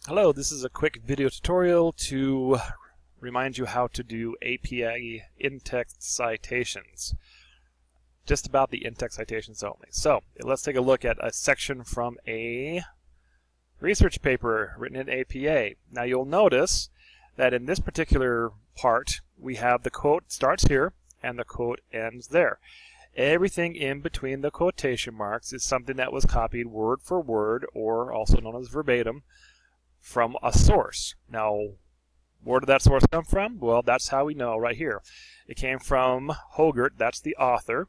Hello, this is a quick video tutorial to remind you how to do APA in-text citations. Just about the in-text citations only. So let's take a look at a section from a research paper written in APA. Now you'll notice that in this particular part we have the quote starts here and the quote ends there. Everything in between the quotation marks is something that was copied word for word, or also known as verbatim, from a source. Now, where did that source come from? Well, that's how we know right here. It came from Hogarth, that's the author,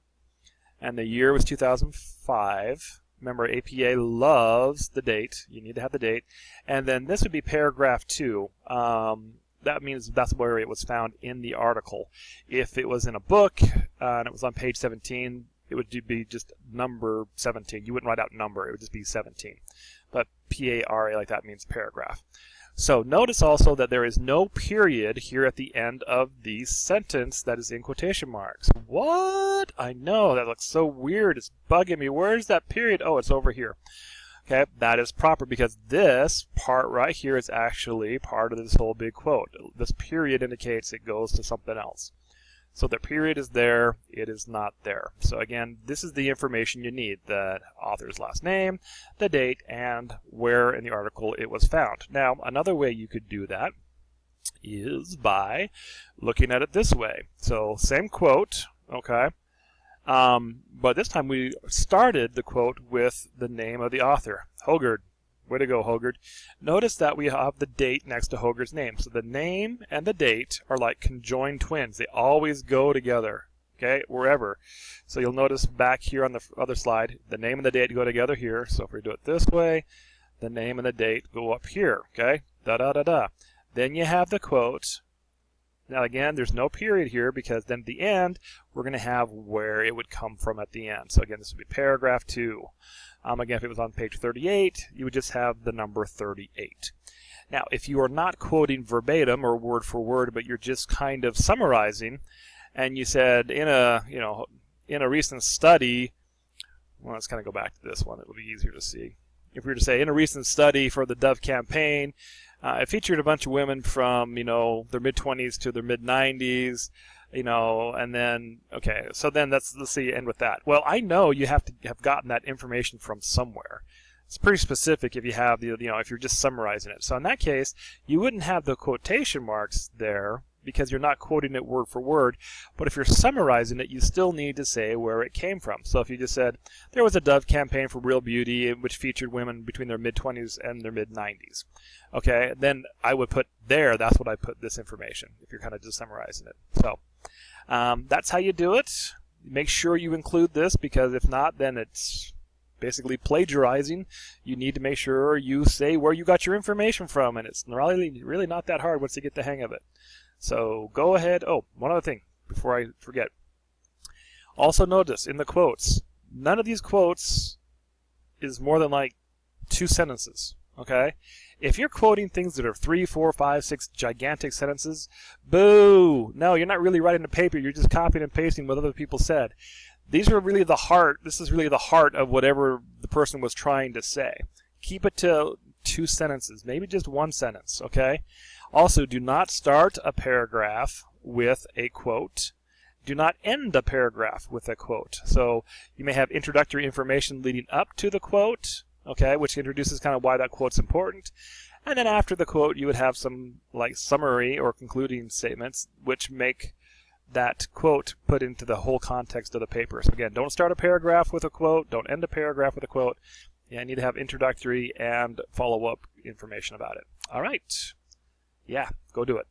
and the year was 2005. Remember, APA loves the date. You need to have the date. And then this would be paragraph 2. That means that's where it was found in the article. If it was in a book and it was on page 17, it would be just number 17. You wouldn't write out number, it would just be 17. But P-A-R-A like that means paragraph. So notice also that there is no period here at the end of the sentence that is in quotation marks. What? I know, that looks so weird. It's bugging me. Where's that period? Oh, it's over here. Okay, that is proper because this part right here is actually part of this whole big quote. This period indicates it goes to something else. So the period is there, it is not there. So again, this is the information you need: the author's last name, the date, and where in the article it was found. Now, another way you could do that is by looking at it this way. So same quote, okay, but this time we started the quote with the name of the author, Hogarth. Way to go, Hogarth. Notice that we have the date next to Hogarth's name. So the name and the date are like conjoined twins. They always go together, okay, wherever. So you'll notice back here on the other slide, the name and the date go together here. So if we do it this way, the name and the date go up here, okay? Da-da-da-da. Then you have the quote. Now again, there's no period here because then at the end, we're going to have where it would come from at the end. So again, this would be paragraph 2. Again, if it was on page 38, you would just have the number 38. Now, if you are not quoting verbatim or word for word, but you're just kind of summarizing, and you said in a recent study, well, let's kind of go back to this one. It'll be easier to see. If we were to say in a recent study for the Dove campaign, it featured a bunch of women from their mid-20s to their mid-90s. And then, okay, so then let's see, end with that. Well, I know you have to have gotten that information from somewhere. It's pretty specific if you have if you're just summarizing it. So in that case, you wouldn't have the quotation marks there because you're not quoting it word for word. But if you're summarizing it, you still need to say where it came from. So if you just said, there was a Dove campaign for real beauty which featured women between their mid-20s and their mid-90s. Okay, then I would put there, that's what I put this information, if you're kind of just summarizing it. So that's how you do it. Make sure you include this, because if not, then it's basically plagiarizing. You need to make sure you say where you got your information from, and it's really not that hard once you get the hang of it. So go ahead. Oh, one other thing before I forget. Also notice in the quotes, none of these quotes is more than like 2 sentences. Okay? If you're quoting things that are 3, 4, 5, 6 gigantic sentences, boo! No, you're not really writing a paper. You're just copying and pasting what other people said. These are really the heart. This is really the heart of whatever the person was trying to say. Keep it to 2 sentences, maybe just 1 sentence. Okay? Also, do not start a paragraph with a quote. Do not end a paragraph with a quote. So you may have introductory information leading up to the quote, okay, which introduces kind of why that quote's important. And then after the quote, you would have some like summary or concluding statements which make that quote put into the whole context of the paper. So again, don't start a paragraph with a quote. Don't end a paragraph with a quote. You need to have introductory and follow-up information about it. All right. Yeah, go do it.